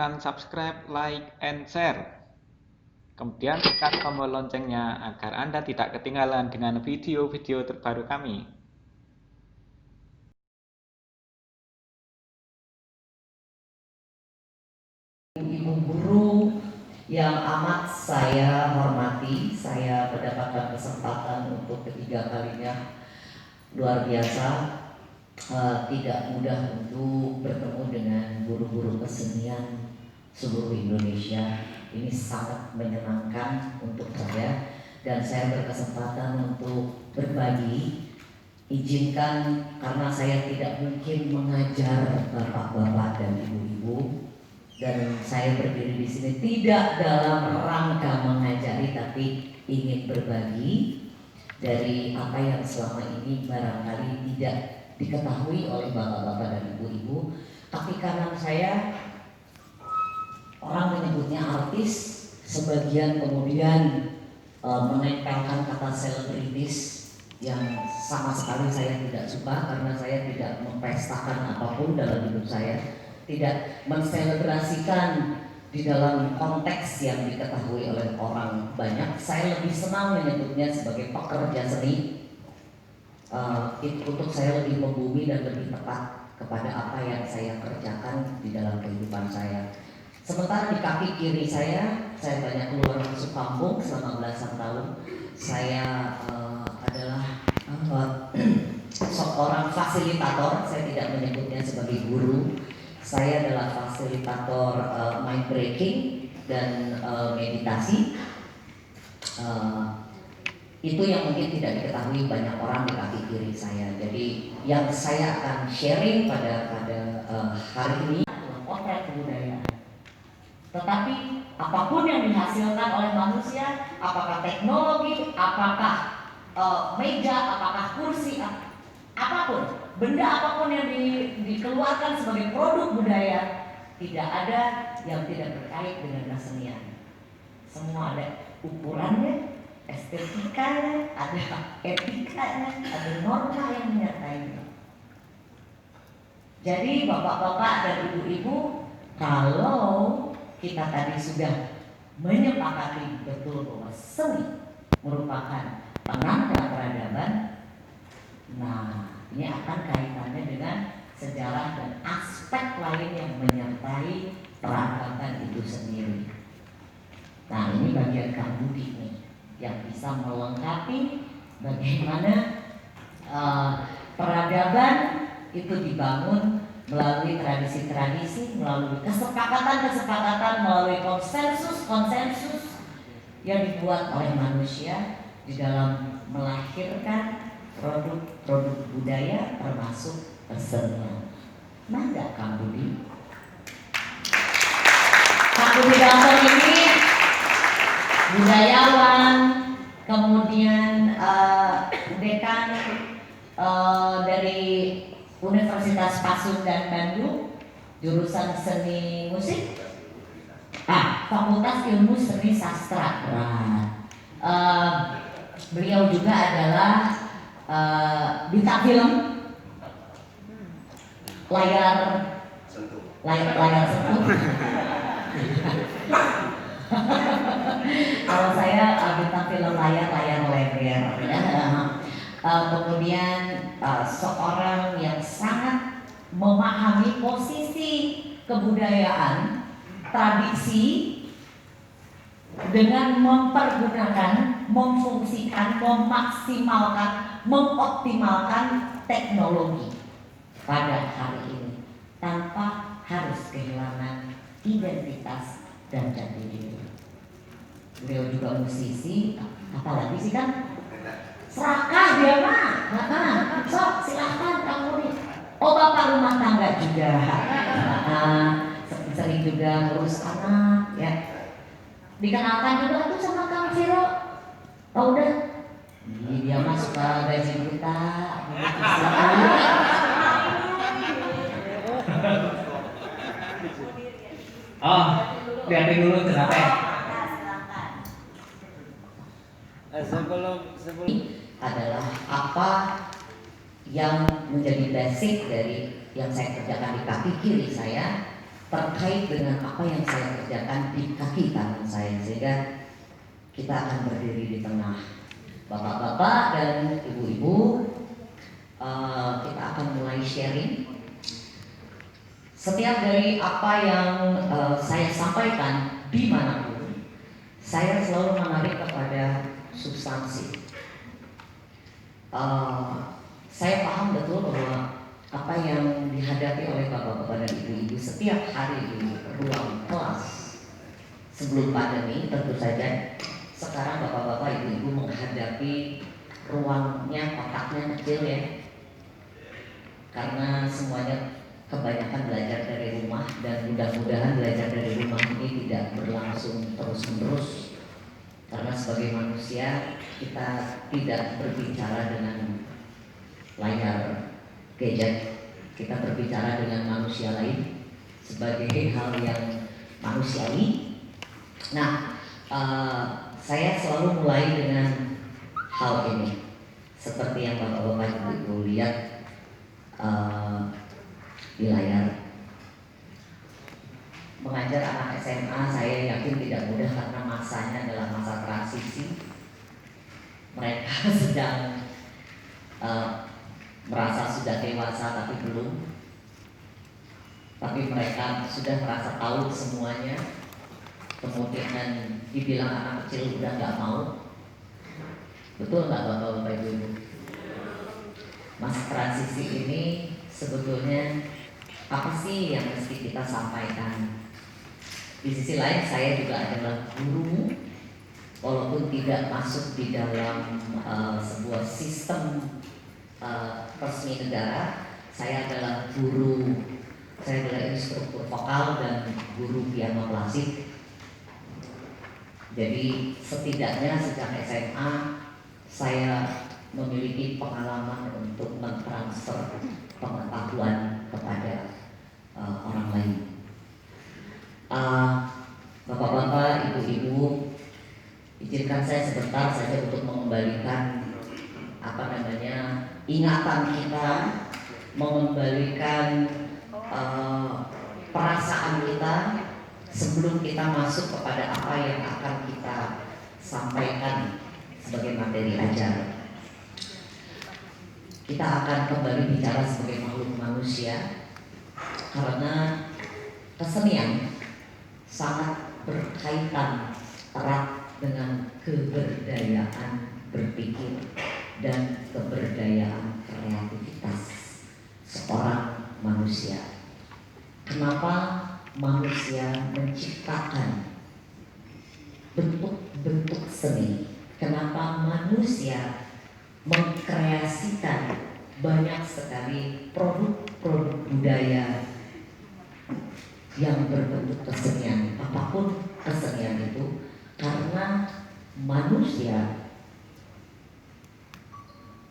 tekan subscribe, like, and share. Kemudian tekan tombol loncengnya agar Anda tidak ketinggalan dengan video-video terbaru kami. Ibu guru yang amat saya hormati, saya mendapatkan kesempatan untuk ketiga kalinya, luar biasa. Tidak mudah untuk bertemu dengan guru-guru kesenian seluruh Indonesia. Ini sangat menyenangkan untuk saya dan saya berkesempatan untuk berbagi. Izinkan, karena saya tidak mungkin mengajar bapak-bapak dan ibu-ibu, dan saya berdiri di sini tidak dalam rangka mengajari, tapi ingin berbagi dari apa yang selama ini barangkali tidak diketahui oleh bapak-bapak dan ibu-ibu. Kaki kanan saya orang menyebutnya artis, sebagian kemudian menempelkan kata selebritis yang sama sekali saya tidak suka, karena saya tidak mempestakan apapun dalam hidup saya, tidak menselebrasikan di dalam konteks yang diketahui oleh orang banyak. Saya lebih senang menyebutnya sebagai pekerja seni. Untuk saya lebih membumi dan lebih tepat kepada apa yang saya kerjakan di dalam kehidupan saya. Sementara di kaki kiri saya banyak keluar masuk kampung selama belasan tahun. Saya adalah seorang fasilitator. Saya tidak menyebutnya sebagai guru. Saya adalah fasilitator mind breaking dan meditasi. Itu yang mungkin tidak diketahui banyak orang di kaki kiri saya. Jadi yang saya akan sharing pada hari ini adalah potret kebudayaan. Tetapi apapun yang dihasilkan oleh manusia, apakah teknologi, apakah meja, apakah kursi, apapun, benda apapun yang dikeluarkan sebagai produk budaya, tidak ada yang tidak terkait dengan kesenian. Semua ada ukurannya, estetikanya, ada etikanya, ada norma yang menyertainya. Jadi bapak-bapak dan ibu-ibu, kalau kita tadi sudah menyepakati betul bahwa seni merupakan penanda peradaban, nah ini akan kaitannya dengan sejarah dan aspek lain yang menyertai peradaban itu sendiri. Nah ini bagian Kang Budi nih, yang bisa melengkapi bagaimana peradaban itu dibangun melalui tradisi-tradisi, melalui kesepakatan-kesepakatan, melalui konsensus-konsensus yang dibuat oleh manusia di dalam melahirkan produk-produk budaya termasuk kesenian. Nah, enggak Kang Budi? Kang Budi Danton ini budayawan, kemudian dekan dari Universitas Pasundan Bandung, jurusan seni musik, Fakultas Ilmu Seni Sastra. Beliau juga adalah bintang film layar sentuh. Kalau saya bintang film layar lebar. Kemudian seorang yang sangat memahami posisi kebudayaan, tradisi, dengan mempergunakan, memfungsikan, memaksimalkan, mengoptimalkan teknologi pada hari ini tanpa harus kehilangan identitas dan jati diri. Beliau juga musisi, apalagi sih kan? Serakah dia mah, sok silahkan kamu nih. Oh bapak rumah tangga juga, sering juga ngurus anak ya. Dikenalkan juga tuh sama Kang Viro. Oh udah, dia masuk ke gaji kita. Oh, lihatin dulu kenapa ya? Sebelum adalah apa yang menjadi basic dari yang saya kerjakan di kaki kiri saya, terkait dengan apa yang saya kerjakan di kaki tangan saya, sehingga kita akan berdiri di tengah bapak-bapak dan ibu-ibu. Kita akan mulai sharing. Setiap dari apa yang saya sampaikan dimanapun, saya selalu menarik kepada substansi. Saya paham betul bahwa apa yang dihadapi oleh bapak-bapak dan ibu-ibu setiap hari di ruang kelas sebelum pandemi, tentu saja sekarang bapak-bapak ibu-ibu menghadapi ruangnya, kotaknya kecil ya, karena semuanya kebanyakan belajar dari rumah, dan mudah-mudahan belajar dari rumah ini tidak berlangsung terus-menerus, karena sebagai manusia kita tidak berbicara dengan layar gadget, kita berbicara dengan manusia lain sebagai hal yang manusiawi. Nah, saya selalu mulai dengan hal ini, seperti yang bapak-bapak ibu lihat di layar. Mengajar anak SMA saya yakin tidak mudah, karena masanya adalah masa transisi. Mereka sedang merasa sudah dewasa tapi belum, tapi mereka sudah merasa tahu semuanya. Kemudian dibilang anak kecil udah nggak mau. Betul nggak bapak-bapak ibu-ibu? Masa transisi ini sebetulnya apa sih yang mesti kita sampaikan? Di sisi lain saya juga adalah guru, walaupun tidak masuk di dalam sebuah sistem resmi negara. Saya adalah guru, saya adalah instruktur vokal dan guru piano klasik. Jadi setidaknya sejak SMA saya memiliki pengalaman untuk mentransfer pengetahuan kepada orang lain. Bapak-bapak, ibu-ibu, izinkan saya sebentar saja untuk mengembalikan ingatan kita, mengembalikan perasaan kita sebelum kita masuk kepada apa yang akan kita sampaikan sebagai materi ajar. Kita akan kembali bicara sebagai makhluk manusia, karena kesenian sangat berkaitan erat dengan keberdayaan berpikir dan keberdayaan kreativitas seorang manusia. Kenapa manusia menciptakan bentuk-bentuk seni? Kenapa manusia mengkreasikan banyak sekali produk-produk budaya yang berbentuk kesenian, apapun kesenian itu? Karena manusia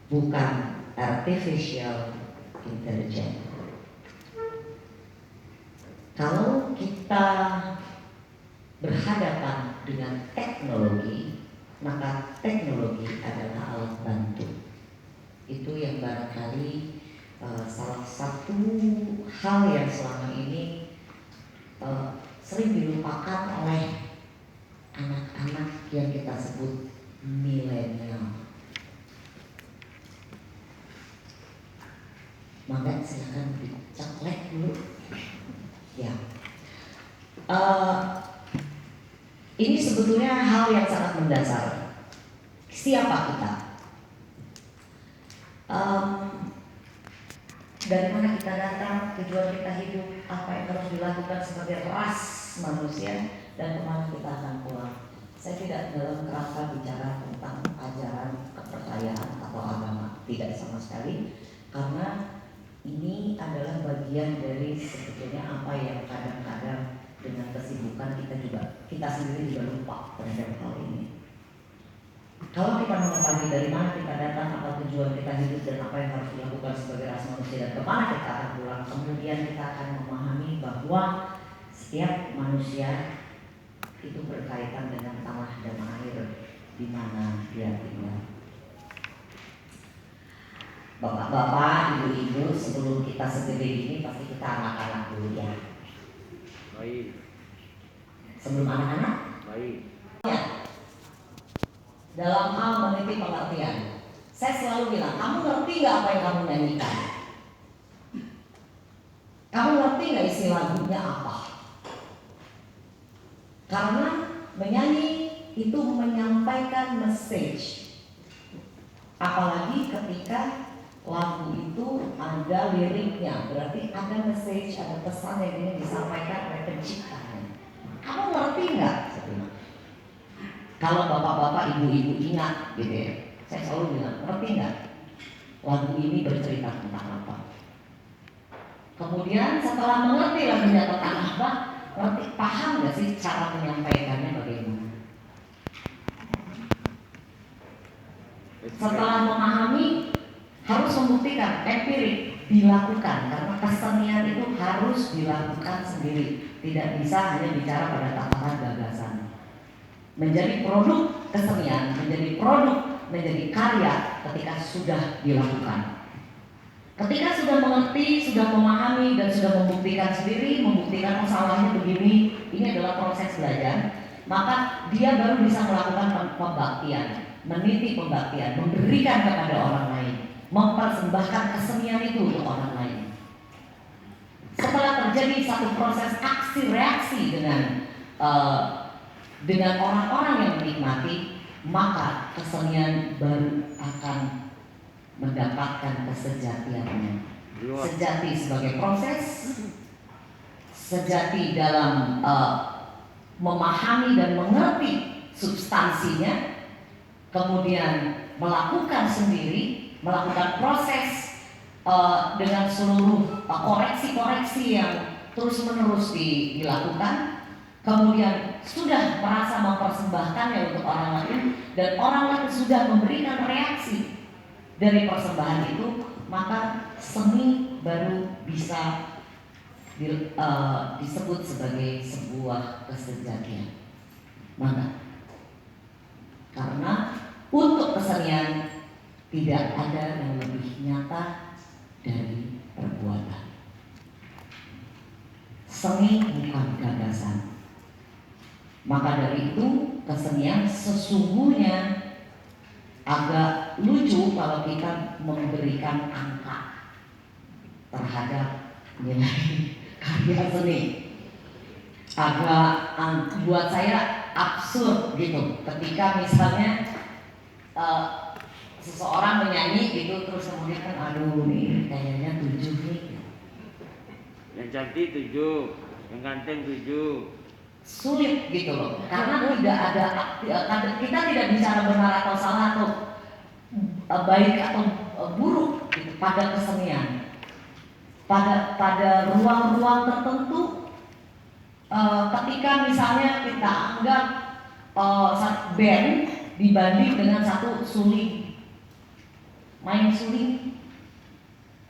bukan artificial intelligence. Kalau kita berhadapan dengan teknologi, maka teknologi adalah alat bantu. Itu yang barangkali salah satu hal yang selama ini sering dilupakan oleh anak-anak yang kita sebut milenial. Maka silakan dicek dulu. Ya, ini sebetulnya hal yang sangat mendasar. Siapa kita? Dari mana kita datang? Tujuan kita hidup? Apa yang harus dilakukan sebagai ras manusia? Dan kemana kita akan pulang? Saya tidak dalam kerangka bicara tentang ajaran, kepercayaan atau agama, tidak sama sekali, karena ini adalah bagian dari sebetulnya apa yang kadang-kadang dengan kesibukan kita sendiri juga lupa terhadap hal ini. Kalau kita mengetahui dari mana kita datang, apa tujuan kita hidup, dan apa yang harus dilakukan sebagai ras manusia, dan kemana kita akan pulang, kemudian kita akan memahami bahwa setiap manusia itu berkaitan dengan tanah dan air di mana dia tinggal. Bapak-bapak, ibu-ibu, sebelum kita segede ini pasti kita anak-anak dulu ya. Baik. Sebelum anak-anak? Baik. Ya. Dalam hal meniti pengertian, saya selalu bilang, kamu ngerti nggak apa yang kamu nyanyikan? Kamu ngerti nggak isi lagunya apa? Karena menyanyi itu menyampaikan message. Apalagi ketika lagu itu ada liriknya, berarti ada message, ada pesan yang ingin disampaikan oleh penciptanya. Kamu ngerti nggak? Kalau bapak-bapak, ibu-ibu ingat gitu ya, saya selalu bilang, ngerti nggak lagu ini bercerita tentang apa? Kemudian setelah mengerti lagunya tentang apa, ngerti, paham nggak sih cara menyampaikannya bagaimana? Setelah memahami, harus membuktikan, empirik, dilakukan, karena kesenian itu harus dilakukan sendiri, tidak bisa hanya bicara pada tataran gagasan. Menjadi produk kesenian, menjadi produk, menjadi karya ketika sudah dilakukan. Ketika sudah mengerti, sudah memahami, dan sudah membuktikan sendiri, membuktikan masalahnya begini, ini adalah proses belajar, maka dia baru bisa melakukan pembaktian, meniti pembaktian, memberikan kepada orang lain, mempersembahkan kesenian itu untuk orang lain. Setelah terjadi satu proses aksi reaksi dengan orang-orang yang menikmati, maka kesenian baru akan mendapatkan kesejatiannya. Sejati sebagai proses, sejati dalam memahami dan mengerti substansinya, kemudian melakukan sendiri, melakukan proses dengan seluruh koreksi-koreksi yang terus-menerus dilakukan, kemudian sudah merasa mempersembahkannya untuk orang lain, dan orang lain sudah memberikan reaksi dari persembahan itu, maka seni baru bisa disebut sebagai sebuah kesejatian. Maka karena untuk kesenian tidak ada yang lebih nyata dari perbuatan. Seni bukan gagasan. Maka dari itu kesenian sesungguhnya agak lucu kalau kita memberikan angka terhadap nilai karya seni. Agak buat saya absurd gitu ketika misalnya seseorang menyanyi gitu, terus kemudian kan aduh nih kayaknya 7 nih. Yang cantik 7, yang ganteng 7. Sulit gitu loh, karena tidak ada, kita tidak bicara benar atau salah atau baik atau buruk gitu, pada kesenian, pada ruang-ruang tertentu. Ketika misalnya kita anggap band dibanding dengan satu suling, main suling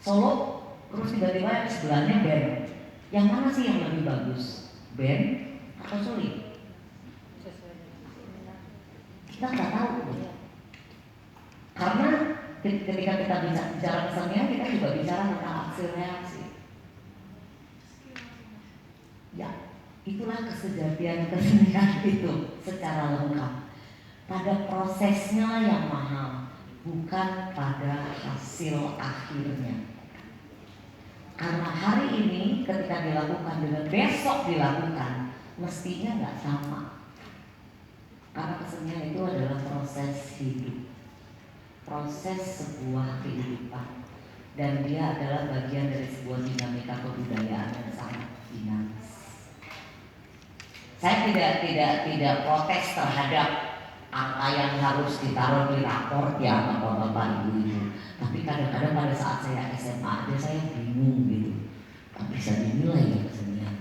solo, terus tiba-tiba yang sebelahnya band, yang mana sih yang lebih bagus, band atau suling? Kita nggak tahu, karena ketika kita bicara kesenian, kita juga bicara tentang aksi reaksi. Ya, itulah kesejatian kesenian itu secara lengkap. Pada prosesnya yang mahal, bukan pada hasil akhirnya. Karena hari ini ketika dilakukan dengan besok dilakukan, mestinya nggak sama. Karena kesenian itu adalah proses hidup, proses sebuah kehidupan, dan dia adalah bagian dari sebuah dinamika kebudayaan yang sangat dinamis. Saya tidak protes terhadap angka yang harus ditaruh di rapor ya bapak-bapak ibu-ibu. Tapi kadang-kadang pada saat saya SMA aja saya bingung gitu, tak bisa dinilai ya kesenian.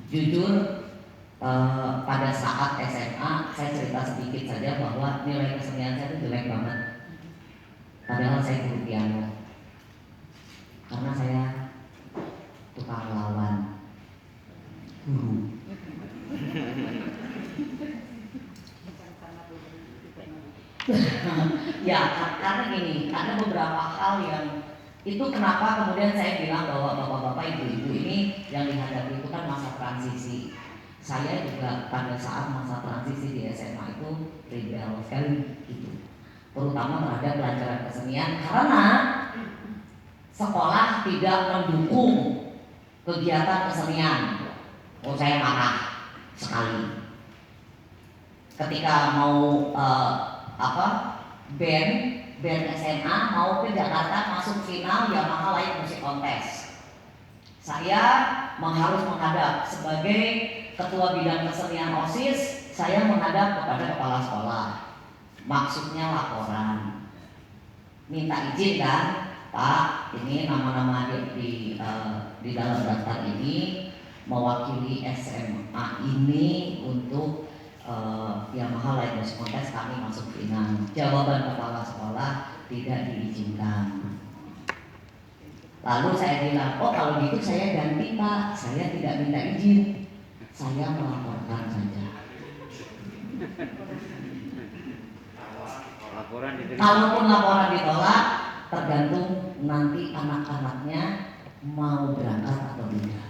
Jujur pada saat SMA saya cerita sedikit saja bahwa nilai kesenian saya itu jelek banget. Padahal saya guru piano, karena saya tukang lawan guru. Ya, karena gini, ada beberapa hal yang Itu kenapa kemudian saya bilang bahwa bapak-bapak, ibu-ibu ini yang dihadapi itu kan masa transisi. Saya juga pada saat masa transisi di SMA itu rebel sekali gitu, terutama terhadap pelajaran kesenian karena sekolah tidak mendukung kegiatan kesenian. Oh, saya marah sekali ketika mau band SMA mau ke Jakarta masuk final Yamaha Light Music Contest. Saya harus menghadap sebagai ketua bidang kesenian OSIS, saya menghadap kepada kepala sekolah. Maksudnya laporan, minta izin kan, Pak, ini nama-nama di dalam daftar ini mewakili SMA ini untuk Yamaha Light Music Contest, kami masuk final. Jawaban kepala sekolah, tidak diizinkan. Lalu saya bilang, oh kalau gitu saya ganti Pak, saya tidak minta izin, saya melaporkan saja. Kalaupun laporan ditolak, tergantung nanti anak-anaknya mau berangkat atau tidak.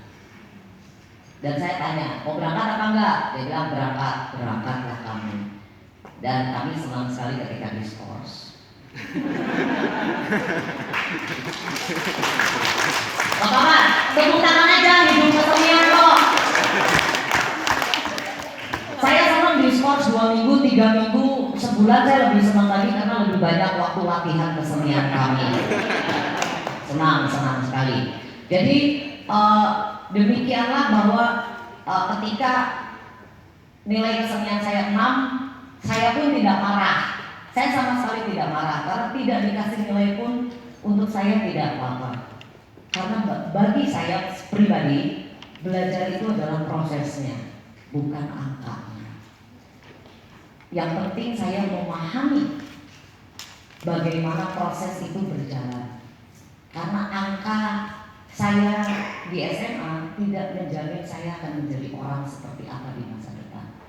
Dan saya tanya, mau berangkat apa enggak? Dia bilang berangkat, berangkatlah kamu. Dan kami senang sekali ketika diskors. Bapak, tepuk tangan aja, hidup kesenian kok. Saya senang diskors 2 minggu, 3 minggu, sebulan saya lebih senang lagi karena lebih banyak waktu latihan kesenian kami. Senang sekali. Jadi demikianlah bahwa ketika nilai kesenian saya 6, saya pun tidak marah. Saya sama sekali tidak marah karena tidak dikasih nilai pun untuk saya tidak apa-apa. Karena bagi saya pribadi, belajar itu adalah prosesnya, bukan angkanya. Yang penting saya memahami bagaimana proses itu berjalan. Karena angka saya di SMA tidak menjamin saya akan menjadi orang seperti apa di masa depan.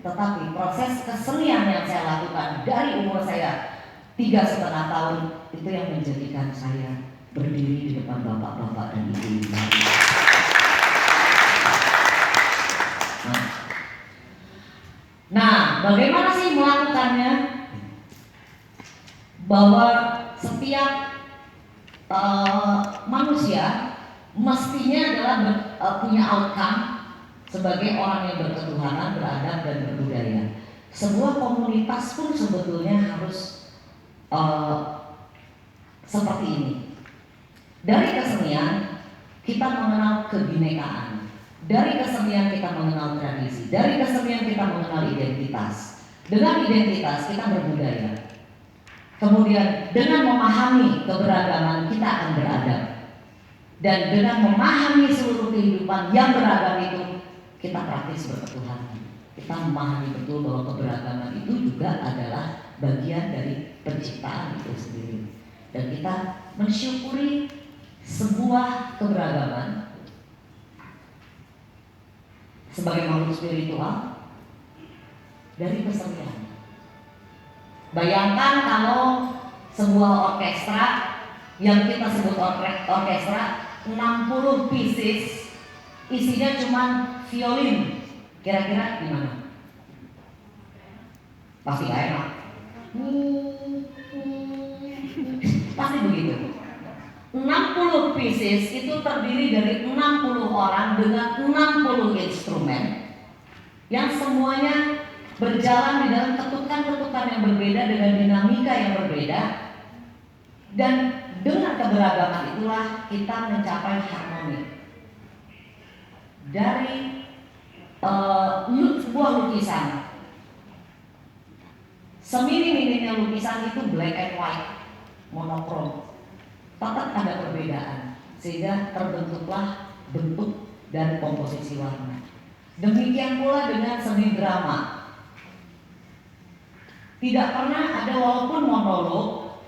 Tetapi proses kesenian yang saya lakukan dari umur saya 3,5 tahun itu yang menjadikan saya berdiri di depan bapak-bapak dan ibu-ibu. Nah, bagaimana sih melakukannya? Bahwa setiap manusia mestinya adalah punya outcome sebagai orang yang berketuhanan, beradab dan berbudaya. Sebuah komunitas pun sebetulnya harus seperti ini. Dari kesenian kita mengenal kebinekaan, dari kesenian kita mengenal tradisi, dari kesenian kita mengenal identitas. Dengan identitas kita berbudaya. Kemudian dengan memahami keberagaman kita akan beradab. Dan dengan memahami seluruh kehidupan yang beragam itu kita praktis berketuhanan. Kita memahami betul bahwa keberagaman itu juga adalah bagian dari penciptaan itu sendiri. Dan kita mensyukuri sebuah keberagaman sebagai makhluk spiritual dari kesenian. Bayangkan kalau sebuah orkestra yang kita sebut orkestra 60 pieces isinya cuma violin, kira-kira gimana? Pasti gak enak. Pasti begitu. 60 pieces itu terdiri dari 60 orang dengan 60 instrumen yang semuanya berjalan di dalam ketukan-ketukan yang berbeda dengan dinamika yang berbeda, dan dengan keberagaman itulah kita mencapai harmoni. Dari sebuah lukisan, semini-mininya lukisan itu black and white, monokrom, tetap ada perbedaan sehingga terbentuklah bentuk dan komposisi warna. Demikian pula dengan seni drama. Tidak pernah ada, walaupun monolog,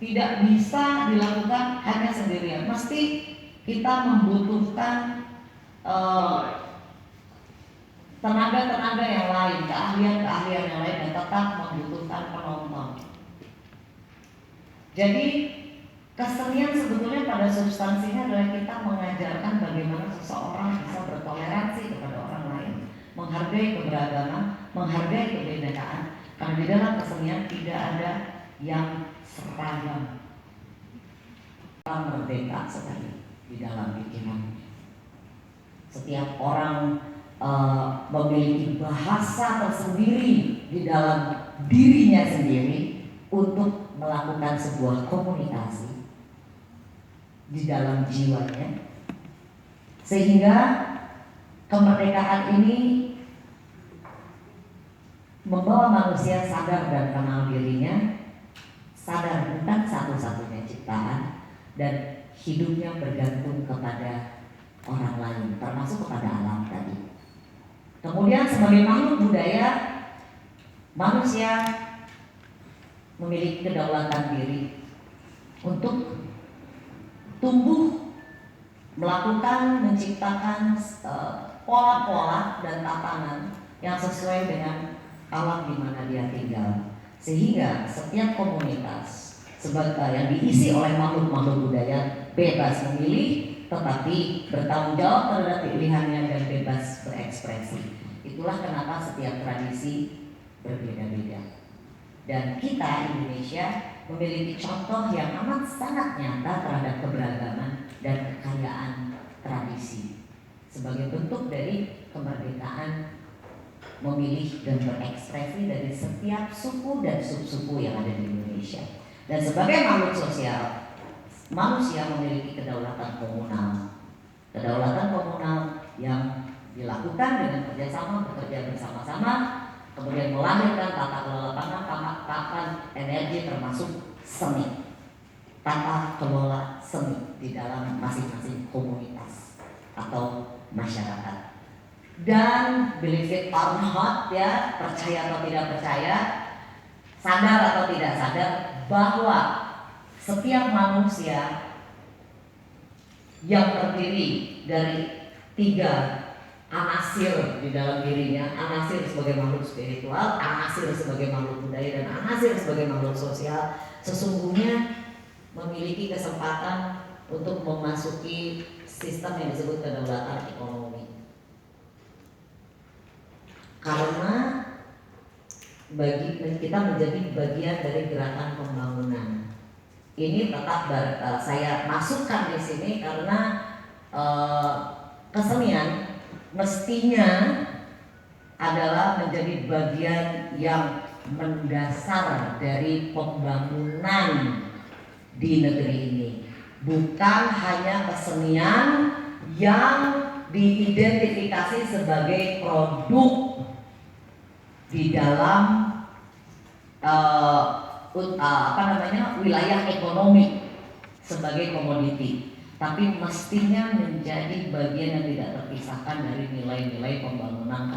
tidak bisa dilakukan hanya sendirian. Mesti kita membutuhkan tenaga-tenaga yang lain, keahlian-keahlian yang lain, dan tetap membutuhkan penonton. Jadi Kesenian sebetulnya pada substansinya adalah kita mengajarkan bagaimana seseorang bisa bertoleransi kepada orang lain, menghargai keberagaman, menghargai kebenekaan. Karena di dalam kesenian tidak ada yang seragam. Orang merdeka sekali di dalam pikiran. Setiap orang memiliki bahasa tersendiri di dalam dirinya sendiri untuk melakukan sebuah komunikasi di dalam jiwanya, sehingga kemerdekaan ini membawa manusia sadar dan kenal dirinya, sadar bukan satu-satunya ciptaan, dan hidupnya bergantung kepada orang lain, termasuk kepada alam tadi. Kemudian sebagai makhluk budaya, manusia memiliki kedaulatan diri untuk tumbuh, melakukan, menciptakan pola-pola dan tatanan yang sesuai dengan alam di mana dia tinggal, sehingga setiap komunitas yang diisi oleh makhluk-makhluk budaya bebas memilih, tetapi bertanggung jawab terhadap pilihannya dan bebas berekspresi. Itulah kenapa setiap tradisi berbeda-beda. Dan kita Indonesia memiliki contoh yang amat sangat nyata terhadap keberagaman dan kekayaan tradisi sebagai bentuk dari kemerdekaan memilih dan berekspresi dari setiap suku dan subsuku yang ada di Indonesia. Dan sebagai makhluk sosial, manusia memiliki kedaulatan komunal. Kedaulatan komunal yang dilakukan dengan kerjasama, bekerja bersama-sama, kemudian melahirkan tata kelola pangan, tata energi termasuk seni, tata kelola seni di dalam masing-masing komunitas atau masyarakat. Dan believe it or not, ya, percaya atau tidak percaya, sadar atau tidak sadar, bahwa setiap manusia yang terdiri dari 3 anasir di dalam dirinya, anasir sebagai makhluk spiritual, anasir sebagai makhluk budaya, dan anasir sebagai makhluk sosial, sesungguhnya memiliki kesempatan untuk memasuki sistem yang disebut kedaulatan ekonomi. Karena kita menjadi bagian dari gerakan pembangunan. Ini tetap saya masukkan di sini karena kesenian mestinya adalah menjadi bagian yang mendasar dari pembangunan di negeri ini. Bukan hanya kesenian yang diidentifikasi sebagai produk di dalam wilayah ekonomi sebagai komoditi, tapi mestinya menjadi bagian yang tidak terpisahkan dari nilai-nilai pembangunan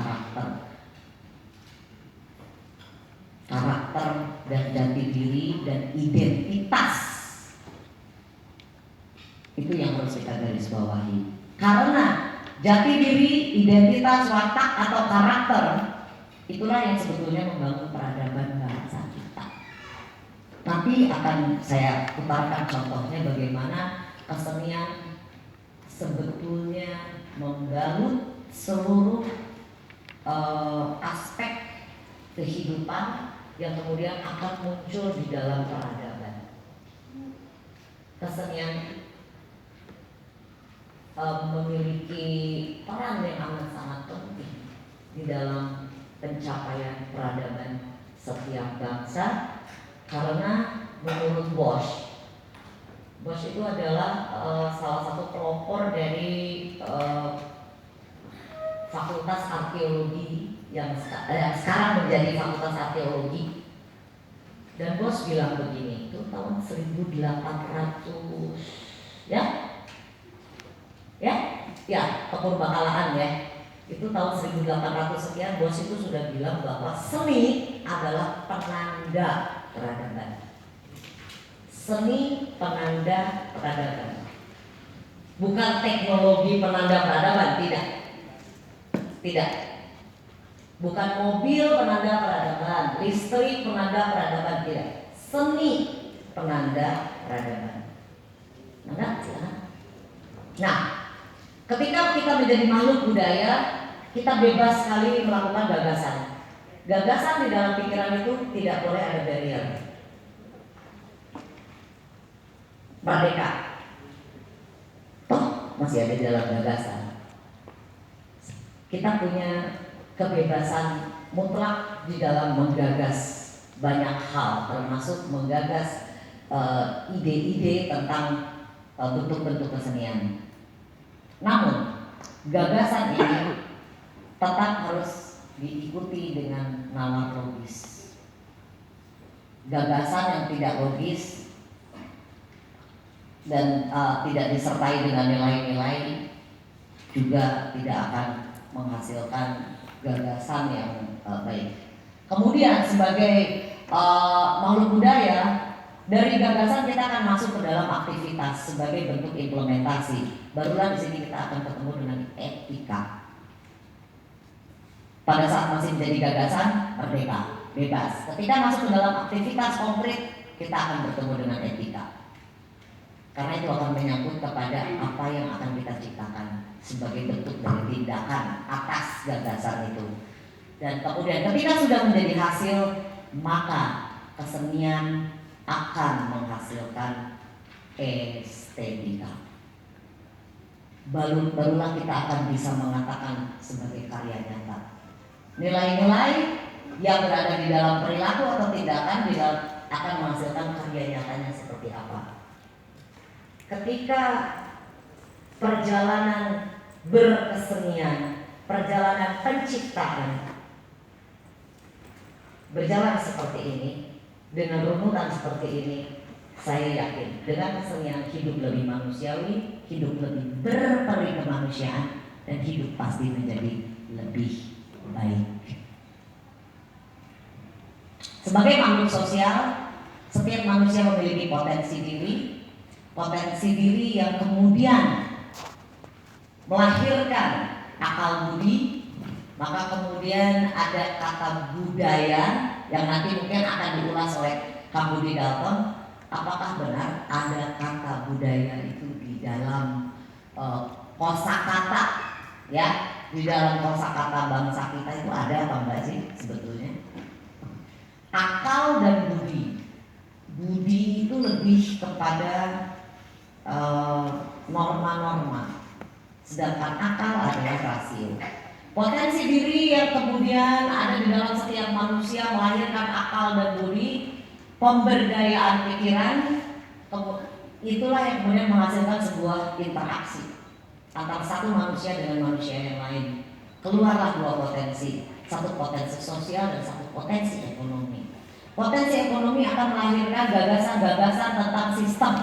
karakter dan jati diri dan identitas. Itu yang harus kita garis bawahi. Karena jati diri, identitas, watak atau karakter, itulah yang sebetulnya membangun peradaban bangsa kita. Nanti akan saya putarkan contohnya bagaimana kesenian sebetulnya membalut seluruh aspek kehidupan yang kemudian akan muncul di dalam peradaban. Kesenian memiliki peran yang amat sangat penting di dalam pencapaian peradaban setiap bangsa, karena menurut Bosch itu adalah salah satu pelopor dari Fakultas Arkeologi yang sekarang menjadi Fakultas Arkeologi. Dan Bosch bilang begini, itu tahun 1800 ya kepurbakalaan ya, itu tahun 1800 sekian. Bosch itu sudah bilang bahwa seni adalah penanda peradaban. Seni penanda peradaban, bukan teknologi penanda peradaban, tidak. Bukan mobil penanda peradaban, listrik penanda peradaban, tidak. Seni penanda peradaban. Enggak, silakan. Nah, ketika kita menjadi makhluk budaya, kita bebas sekali melakukan gagasan. Gagasan di dalam pikiran itu tidak boleh ada barrier. Merdeka. Toh masih ada di dalam gagasan. Kita punya kebebasan mutlak di dalam menggagas banyak hal, termasuk menggagas ide-ide tentang bentuk-bentuk kesenian. Namun gagasan ini tetap harus diikuti dengan nalar logis. Gagasan yang tidak logis dan tidak disertai dengan nilai-nilai juga tidak akan menghasilkan gagasan yang baik. Kemudian sebagai makhluk budaya, dari gagasan kita akan masuk ke dalam aktivitas sebagai bentuk implementasi. Barulah di sini kita akan ketemu dengan etika. Pada saat masih menjadi gagasan, merdeka, bebas. Ketika masuk ke dalam aktivitas konkret, kita akan bertemu dengan etika. Karena itu akan menyangkut kepada apa yang akan kita ciptakan sebagai bentuk dari tindakan atas gagasan itu. Dan kemudian ketika sudah menjadi hasil, maka kesenian akan menghasilkan estetika. Barulah kita akan bisa mengatakan sebagai karya nyata. Nilai-nilai yang berada di dalam perilaku atau tindakan akan menghasilkan karya nyatanya seperti apa. Ketika perjalanan berkesenian, perjalanan penciptaan berjalan seperti ini, dengan runutan seperti ini, saya yakin dengan kesenian hidup lebih manusiawi, hidup lebih berperi kemanusiaan, dan hidup pasti menjadi lebih baik. Sebagai makhluk sosial, setiap manusia memiliki potensi diri yang kemudian melahirkan akal budi. Maka kemudian ada kata budaya yang nanti mungkin akan diulas oleh Kang Budi Dalton. Apakah benar ada kata budaya itu di dalam kosakata, ya, di dalam kosakata bangsa kita itu ada apa enggak sih sebetulnya? Akal dan budi. Budi itu lebih kepada norma-norma, sedangkan akal adalah rasio. Potensi diri yang kemudian ada di dalam setiap manusia melahirkan akal dan budi, pemberdayaan pikiran, itulah yang kemudian menghasilkan sebuah interaksi antara satu manusia dengan manusia yang lain. Keluarlah dua potensi, satu potensi sosial dan satu potensi ekonomi. Potensi ekonomi akan melahirkan gagasan-gagasan tentang sistem.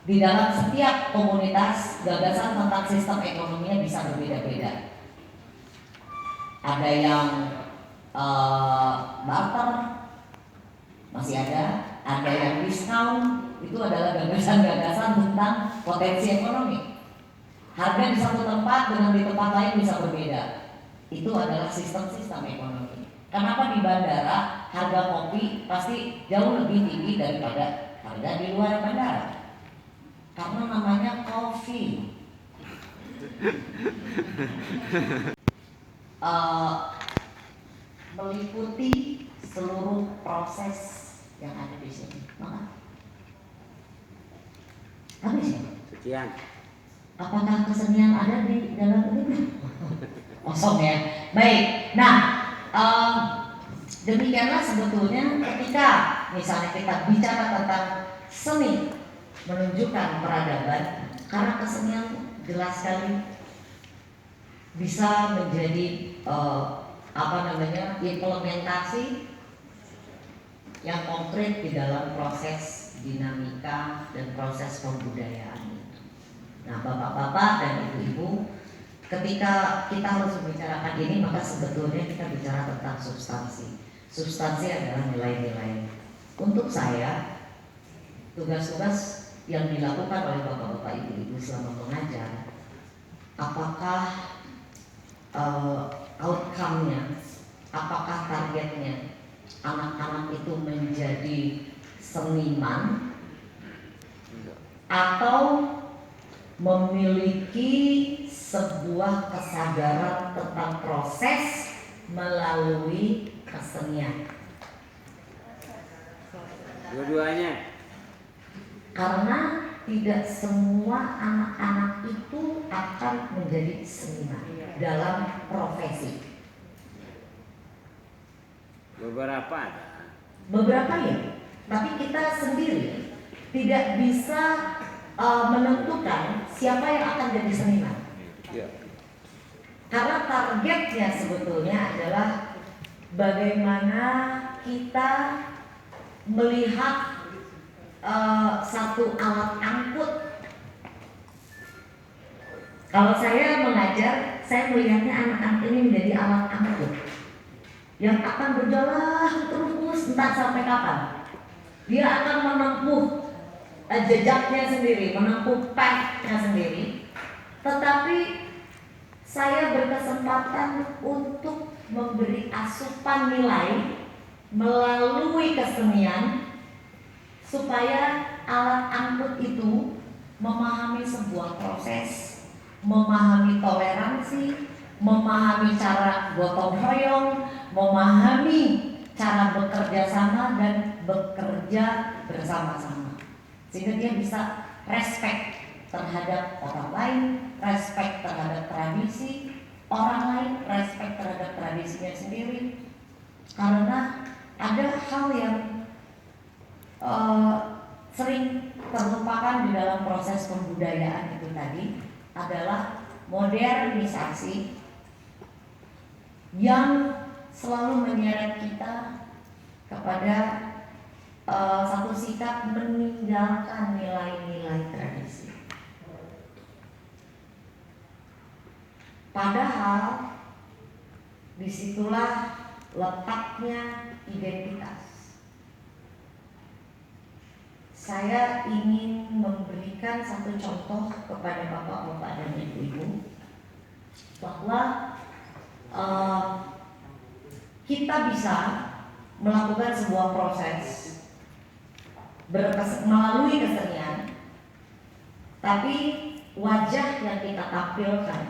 Di dalam setiap komunitas, gagasan tentang sistem ekonominya bisa berbeda-beda. Ada yang barter, masih ada yang diskon. Itu adalah gagasan-gagasan tentang potensi ekonomi. Harga di satu tempat dengan di tempat lain bisa berbeda. Itu adalah sistem-sistem ekonomi. Kenapa di bandara harga kopi pasti jauh lebih tinggi daripada harga di luar bandara? Karena namanya coffee. Meliputi seluruh proses yang ada di sini. Maka habis ya? Sekian. Apakah kesenian ada di dalam ini? Kosong ya. Baik. Nah, demikianlah sebetulnya ketika misalnya kita bicara tentang seni menunjukkan peradaban, karena kesenian jelas sekali bisa menjadi implementasi yang konkret di dalam proses dinamika dan proses pembudayaan. Nah, bapak-bapak dan ibu-ibu, ketika kita harus membicarakan ini, maka sebetulnya kita bicara tentang substansi. Substansi adalah nilai-nilai. Untuk saya, tugas-tugas yang dilakukan oleh bapak-bapak ibu-ibu selama mengajar, apakah outcome-nya, apakah targetnya anak-anak itu menjadi seniman atau memiliki sebuah kesadaran tentang proses melalui kesenian. Dua-duanya. Karena tidak semua anak-anak itu akan menjadi seniman dalam profesi. Beberapa ada. Beberapa ya, tapi kita sendiri tidak bisa menentukan siapa yang akan jadi seniman. Ya. Karena targetnya sebetulnya adalah bagaimana kita melihat satu alat angkut. Kalau saya mengajar, saya melihatnya anak-anak ini menjadi alat angkut yang akan berjalan terus entah sampai kapan. Dia akan menempuh jejaknya sendiri, menempuh path-nya sendiri. Tetapi saya berkesempatan untuk memberi asupan nilai melalui kesenian supaya alat angkut itu memahami sebuah proses, memahami toleransi, memahami cara gotong royong, memahami cara bekerja sama dan bekerja bersama-sama, sehingga dia bisa respect terhadap orang lain, respect terhadap tradisi orang lain, respect terhadap tradisinya sendiri. Karena ada hal yang sering terlupakan di dalam proses pembudayaan itu tadi adalah modernisasi yang selalu menyeret kita kepada satu sikap meninggalkan nilai-nilai tradisi. Padahal disitulah letaknya identitas. Saya ingin memberikan satu contoh kepada bapak-bapak dan ibu-ibu bahwa kita bisa melakukan sebuah proses melalui kesenian, tapi wajah yang kita tampilkan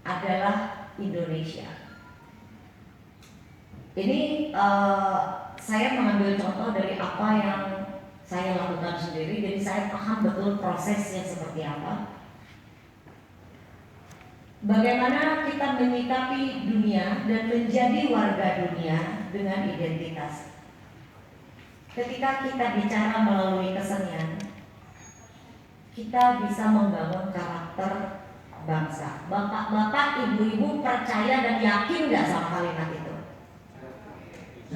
adalah Indonesia. Ini saya mengambil contoh dari apa yang saya lakukan sendiri, jadi saya paham betul prosesnya seperti apa. Bagaimana kita menyikapi dunia dan menjadi warga dunia dengan identitas. Ketika kita bicara melalui kesenian, kita bisa membangun karakter bangsa. Bapak-bapak, ibu-ibu percaya dan yakin gak sama kalimat itu?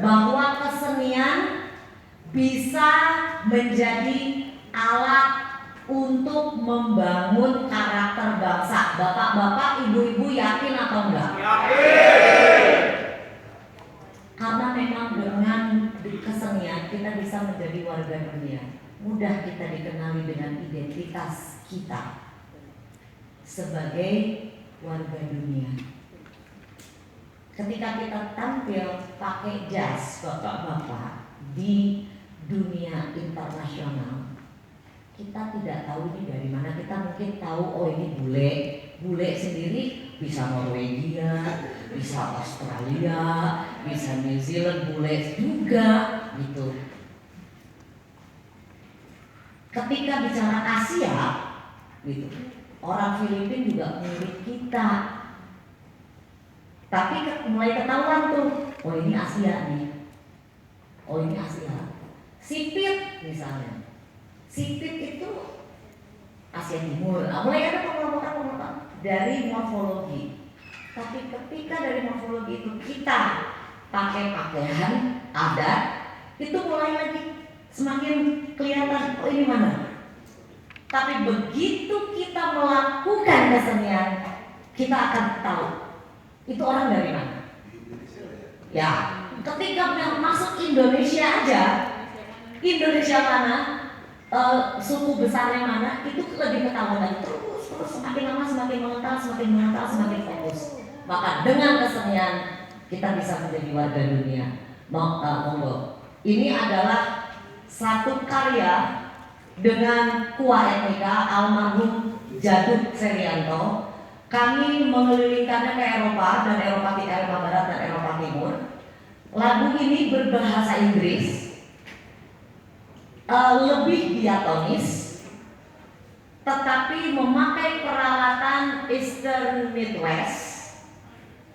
Bahwa kesenian bisa menjadi alat untuk membangun karakter bangsa. Bapak-bapak, ibu-ibu yakin atau enggak? Yakin. Karena memang dengan kesenian kita bisa menjadi warga dunia. Mudah kita dikenali dengan identitas kita sebagai warga dunia. Ketika kita tampil pakai jas, bapak-bapak, di dunia internasional, kita tidak tahu ini dari mana. Kita mungkin tahu, oh ini bule sendiri bisa Norwegia, bisa Australia, bisa New Zealand, bule juga gitu. Ketika bicara Asia gitu, orang Filipina juga mirip kita. Tapi mulai ketahuan tuh, oh ini Asia nih, oh ini Asia. Sipit misalnya, sipit itu Asia Timur. Mulai ada pengelompokan dari morfologi. Tapi ketika dari morfologi itu kita pakai pakaian adat, itu mulai lagi semakin kelihatan, oh ini mana. Tapi begitu kita melakukan kesenian, kita akan tahu itu orang dari mana. Ya, ketika masuk Indonesia aja, Indonesia mana, suku besarnya mana, itu lebih ketahuan lagi. Terus semakin lama semakin mengental, semakin fokus. Maka dengan kesenian kita bisa menjadi warga dunia. Monggo. Ini adalah satu karya dengan Kua Etnika almarhum Jaduk Serianto. Kami mengelilingkannya ke Eropa dan Eropa Barat dan Eropa Timur. Lagu ini berbahasa Inggris, lebih diatonis, tetapi memakai peralatan Eastern Midwest.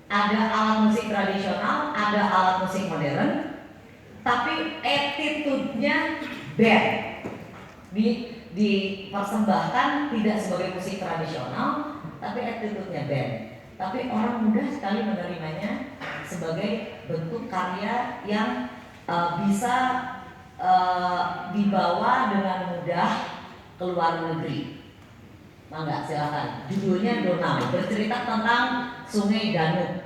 Ada alat musik tradisional, ada alat musik modern, tapi attitude-nya band. Dipersembahkan tidak sebagai musik tradisional, tapi attitude-nya band. Tapi orang mudah sekali menerimanya sebagai bentuk karya yang bisa dibawa dengan mudah ke luar negeri. Mangga silakan. Judulnya Donau, bercerita tentang Sungai Danube.